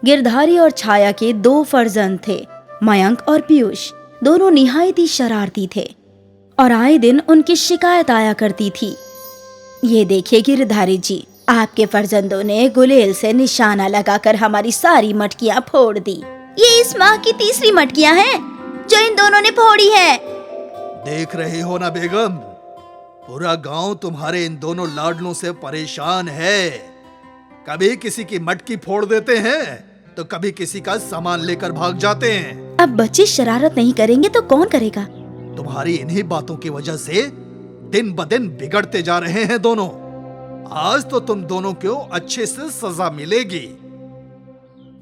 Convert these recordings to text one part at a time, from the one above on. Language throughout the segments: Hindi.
गिरधारी और छाया के दो फर्जंद थे, मयंक और पीयूष। दोनों निहायत ही शरारती थे और आए दिन उनकी शिकायत आया करती थी। ये देखिए गिरधारी जी, आपके फर्जंदों ने गुलेल से निशाना लगाकर हमारी सारी मटकियां फोड़ दी। ये इस माह की तीसरी मटकियां हैं जो इन दोनों ने फोड़ी है। देख रही हो ना बेगम, पूरा गांव तुम्हारे इन दोनों लाडलों से परेशान है। कभी किसी की मटकी फोड़ देते हैं तो कभी किसी का सामान लेकर भाग जाते हैं। अब बच्चे शरारत नहीं करेंगे तो कौन करेगा? तुम्हारी इन्हीं बातों की वजह से दिन ब दिन बिगड़ते जा रहे हैं दोनों। आज तो तुम दोनों को अच्छे से सजा मिलेगी।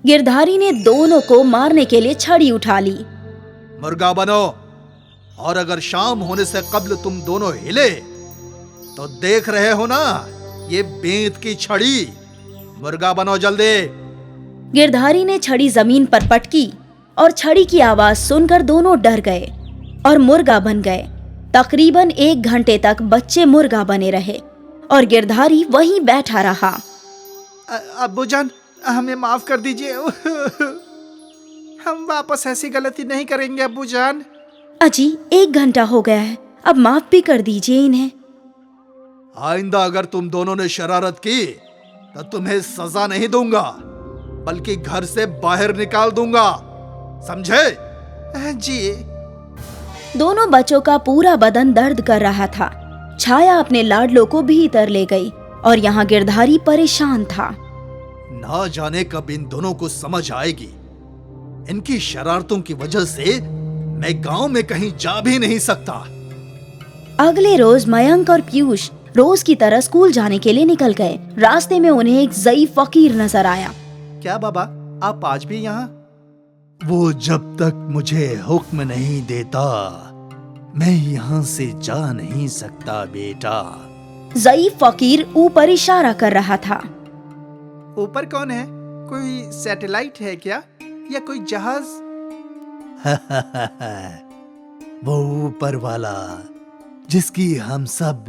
गिरधारी ने दोनों को मारने के लिए छड़ी उठा ली। मुर्गा बनो, और अगर शाम होने से कब्ल तुम दोनों हिले तो देख रहे हो ना ये बेंत की छड़ी। मुर्गा बनो जल्दी। गिरधारी ने छड़ी जमीन पर पटकी और छड़ी की आवाज सुनकर दोनों डर गए और मुर्गा बन गए। तकरीबन 1 घंटे तक बच्चे मुर्गा बने रहे और गिरधारी वहीं बैठा रहा। अब्बूजान, हमें माफ कर दीजिए। हम वापस ऐसी गलती नहीं करेंगे अब्बूजान। अजी 1 घंटा हो गया है, अब माफ भी कर दीजिए इन्हें। आइंदा अगर तुम दोनों ने शरारत की तो तुम्हें सजा नहीं दूंगा, बल्कि घर से बाहर निकाल दूंगा, समझे? जी। दोनों बच्चों का पूरा बदन दर्द कर रहा था। छाया अपने लाडलों को भीतर ले गई और यहाँ गिरधारी परेशान था। ना जाने कब इन दोनों को समझ आएगी। इनकी शरारतों की वजह से मैं गांव में कहीं जा भी नहीं सकता। अगले रोज मयंक और पीयूष रोज की तरह स्कूल जाने के लिए निकल गए। रास्ते में उन्हें एक ज़ईफ फकीर नजर आया। क्या बाबा, आप आज भी यहाँ? वो जब तक मुझे हुक्म नहीं देता मैं यहाँ से जा नहीं सकता बेटा। ज़ईफ फकीर ऊपर इशारा कर रहा था। ऊपर कौन है? कोई सैटेलाइट है क्या, या कोई जहाज? वो ऊपर वाला जिसकी हम सब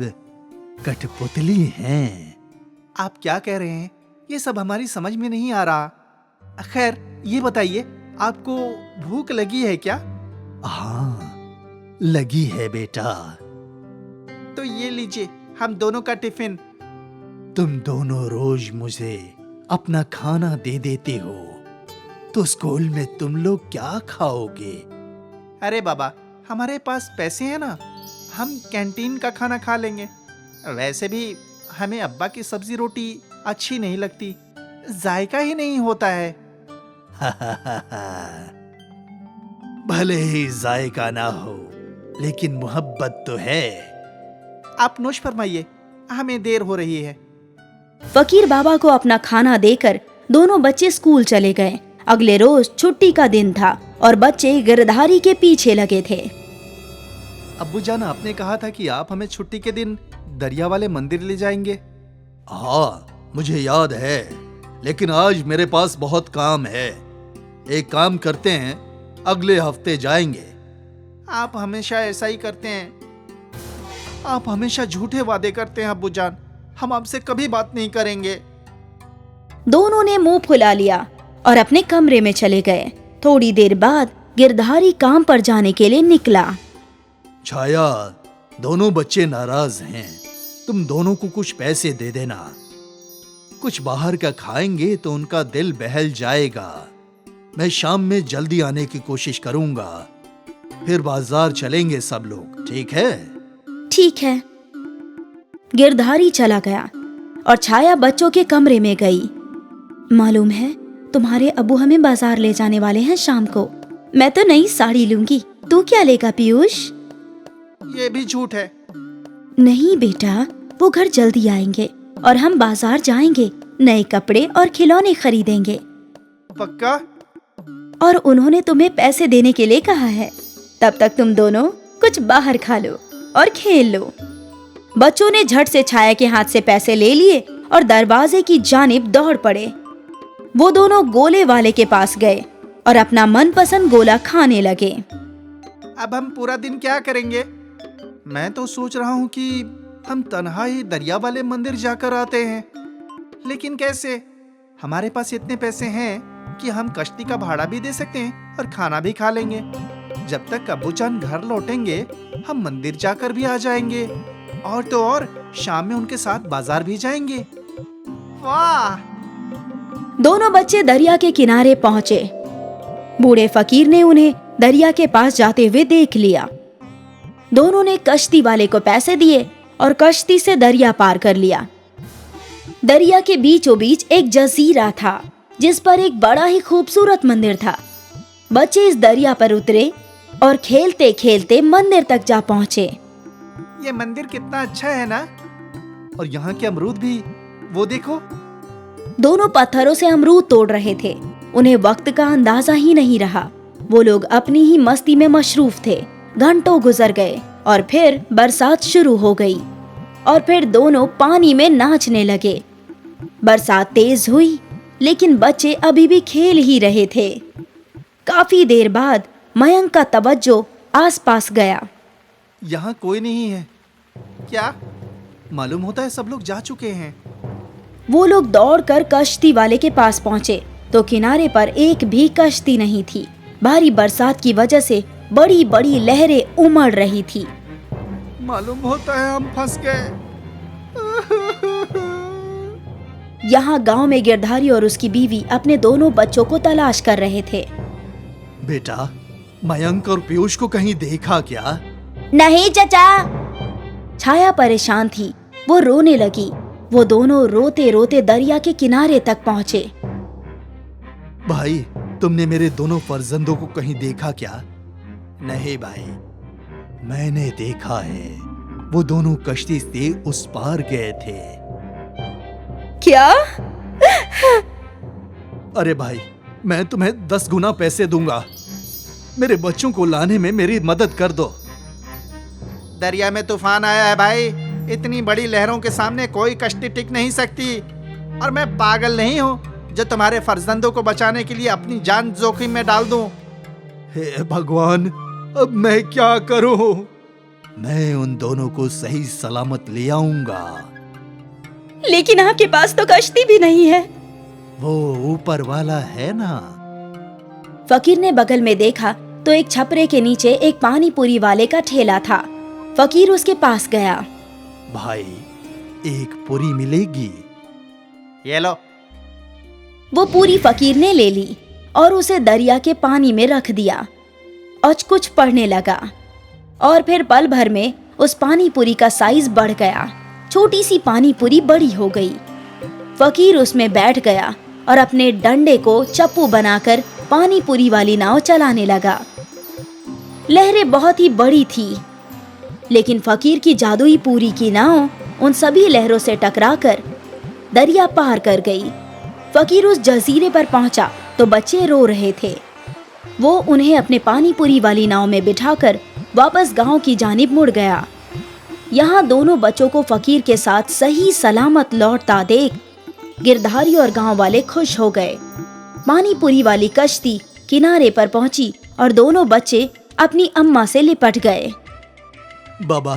कठपुतली हैं। आप क्या कह रहे हैं? ये सब हमारी समझ में नहीं आ रहा। खैर, ये बताइए, आपको भूख लगी है क्या? हाँ, लगी है बेटा। तो ये लीजिए हम दोनों का टिफिन। तुम दोनों रोज मुझे अपना खाना दे देते हो, तो स्कूल में तुम लोग क्या खाओगे? अरे बाबा, हमारे पास पैसे हैं ना, हम कैंटीन का खाना खा लेंगे। वैसे भी हमें अब्बा की सब्जी रोटी अच्छी नहीं लगती, जायका ही नहीं होता है। भले ही जायका ना हो, लेकिन मोहब्बत तो है। आप नोश फरमाइए, हमें देर हो रही है। फकीर बाबा को अपना खाना देकर दोनों बच्चे स्कूल चले गए। अगले रोज छुट्टी का दिन था और बच्चे गिरधारी के पीछे लगे थे। अब्बूजान, आपने कहा था कि आप हमें छुट्टी के दिन दरिया वाले मंदिर ले जाएंगे। हाँ, मुझे याद है, लेकिन आज मेरे पास बहुत काम है। एक काम करते हैं, अगले हफ्ते जाएंगे। आप हमेशा ऐसा ही करते हैं। आप हमेशा झूठे वादे करते हैं अब्बूजान। हम आपसे कभी बात नहीं करेंगे। दोनों ने मुंह फुला लिया और अपने कमरे में चले गए। थोड़ी देर बाद गिरधारी काम पर जाने के लिए निकला। छाया, दोनों बच्चे नाराज हैं, तुम दोनों को कुछ पैसे दे देना। कुछ बाहर का खाएंगे तो उनका दिल बहल जाएगा। मैं शाम में जल्दी आने की कोशिश करूंगा, फिर बाजार चलेंगे सब लोग, ठीक है? ठीक है। गिरधारी चला गया और छाया बच्चों के कमरे में गई। मालूम है, तुम्हारे अबू हमें बाजार ले जाने वाले हैं शाम को। मैं तो नई साड़ी लूंगी, तू क्या लेगा पीयूष? ये भी झूठ है। नहीं बेटा, वो घर जल्दी आएंगे और हम बाजार जाएंगे, नए कपड़े और खिलौने खरीदेंगे। पक्का? और उन्होंने तुम्हें पैसे देने के लिए कहा है। तब तक तुम दोनों कुछ बाहर खा लो और खेल लो। बच्चों ने झट से छाया के हाथ से पैसे ले लिए और दरवाजे की जानिब दौड़ पड़े। वो दोनों गोले वाले के पास गए और अपना मनपसंद गोला खाने लगे। अब हम पूरा दिन क्या करेंगे? मैं तो सोच रहा हूँ कि हम तन्हा ही दरिया वाले मंदिर जाकर आते हैं। लेकिन कैसे? हमारे पास इतने पैसे हैं कि हम कश्ती का भाड़ा भी दे सकते हैं और खाना भी खा लेंगे। जब तक अब्बूजान घर लौटेंगे हम मंदिर जाकर भी आ जाएंगे, और तो और शाम में उनके साथ बाजार भी जाएंगे। वाह! दोनों बच्चे दरिया के किनारे पहुंचे। बूढ़े फकीर ने उन्हें दरिया के पास जाते हुए देख लिया। दोनों ने कश्ती वाले को पैसे दिए और कश्ती से दरिया पार कर लिया। दरिया के बीचों बीच एक जजीरा था जिस पर एक बड़ा ही खूबसूरत मंदिर था। बच्चे इस दरिया पर उतरे और खेलते खेलते मंदिर तक जा पहुंचे। ये मंदिर कितना अच्छा है ना, और यहाँ के अमरूद भी, वो देखो। दोनों पत्थरों से अमरूद तोड़ रहे थे। उन्हें वक्त का अंदाजा ही नहीं रहा। वो लोग अपनी ही मस्ती में मशरूफ थे। घंटों गुजर गए और फिर बरसात शुरू हो गई और फिर दोनों पानी में नाचने लगे। बरसात तेज हुई लेकिन बच्चे अभी भी खेल ही रहे थे। काफी देर बाद मयंक का तवज्जो आसपास गया। यहाँ कोई नहीं है क्या? मालूम होता है सब लोग जा चुके हैं। वो लोग दौड़कर कश्ती वाले के पास पहुंचे तो किनारे पर एक भी कश्ती नहीं थी। भारी बरसात की वजह से बड़ी बड़ी लहरें उमड़ रही थी। मालूम होता है हम फंस गए। यहाँ गांव में गिरधारी और उसकी बीवी अपने दोनों बच्चों को तलाश कर रहे थे। बेटा, मयंक और पीयूष को कहीं देखा क्या? नहीं चचा। छाया परेशान थी। वो रोने लगी। वो दोनों रोते रोते दरिया के किनारे तक पहुंचे। भाई, तुमने मेरे दोनों फर्जंदों को कहीं देखा क्या? नहीं भाई, मैंने देखा है। वो दोनों कश्ती से उस पार गए थे। क्या? अरे भाई, मैं तुम्हें 10 गुना पैसे दूंगा। मेरे बच्चों को लाने में मेरी मदद कर दो। दरिया में तूफान आया है भाई। इतनी बड़ी लहरों के सामने कोई कश्ती टिक नहीं सकती, और मैं पागल नहीं हूँ जो तुम्हारे फर्जंदों को बचाने के लिए अपनी जान जोखिम में डाल दूं। हे भगवान, अब मैं क्या करूं? मैं उन दोनों को सही सलामत ले आऊंगा। लेकिन आपके पास तो कश्ती भी नहीं है। वो ऊपर वाला है ना। फकीर ने बगल में देखा तो एक छपरे के नीचे एक पानी पूरी वाले का ठेला था। फकीर उसके पास गया। भाई, एक पूरी मिलेगी? ये लो। वो पूरी फकीर ने ले ली और उसे दरिया के पानी में रख दिया और कुछ पढ़ने लगा। और फिर पल भर में उस पानी पूरी का साइज बढ़ गया। छोटी सी पानी पूरी बड़ी हो गई। फकीर उसमें बैठ गया और अपने डंडे को चप्पू बनाकर पानी पूरी वाली नाव चलाने लगा। लहरें बहुत ही बड़ी थी, लेकिन फकीर की जादुई पूरी की नाव उन सभी लहरों से टकराकर दरिया पार कर गई। फकीर उस जजीरे पर पहुंचा तो बच्चे रो रहे थे। वो उन्हें अपने पानी पूरी वाली नाव में बिठाकर वापस गांव की जानिब मुड़ गया। यहाँ दोनों बच्चों को फकीर के साथ सही सलामत लौटता देख गिरधारी और गांव वाले खुश हो गए। पानी पूरी वाली कश्ती किनारे पर पहुंची और दोनों बच्चे अपनी अम्मा से लिपट गए। बाबा,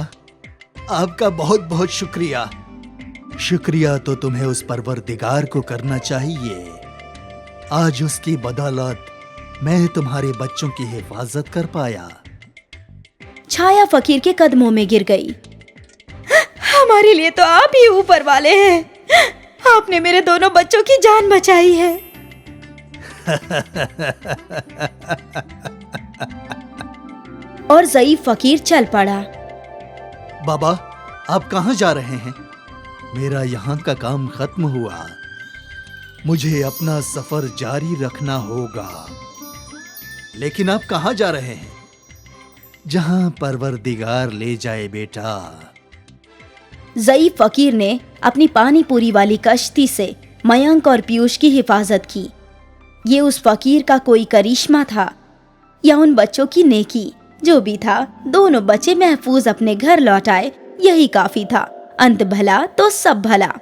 आपका बहुत बहुत शुक्रिया। शुक्रिया तो तुम्हें उस परवरदिगार को करना चाहिए। आज उसकी बदौलत मैं तुम्हारे बच्चों की हिफाजत कर पाया। छाया फकीर के कदमों में गिर गई। हमारे लिए तो आप ही ऊपर वाले हैं। आपने मेरे दोनों बच्चों की जान बचाई है। और ज़ईफ फकीर चल पड़ा। बाबा, आप कहाँ जा रहे हैं? मेरा यहाँ का काम खत्म हुआ। मुझे अपना सफर जारी रखना होगा। लेकिन आप कहाँ जा रहे हैं? जहाँ परवरदिगार ले जाए बेटा। ज़ईफ फकीर ने अपनी पानी पूरी वाली कश्ती से मयंक और पीयूष की हिफाजत की। ये उस फकीर का कोई करिश्मा था या उन बच्चों की नेकी? जो भी था, दोनों बच्चे महफूज अपने घर लौट आए। यही काफी था। अंत भला तो सब भला।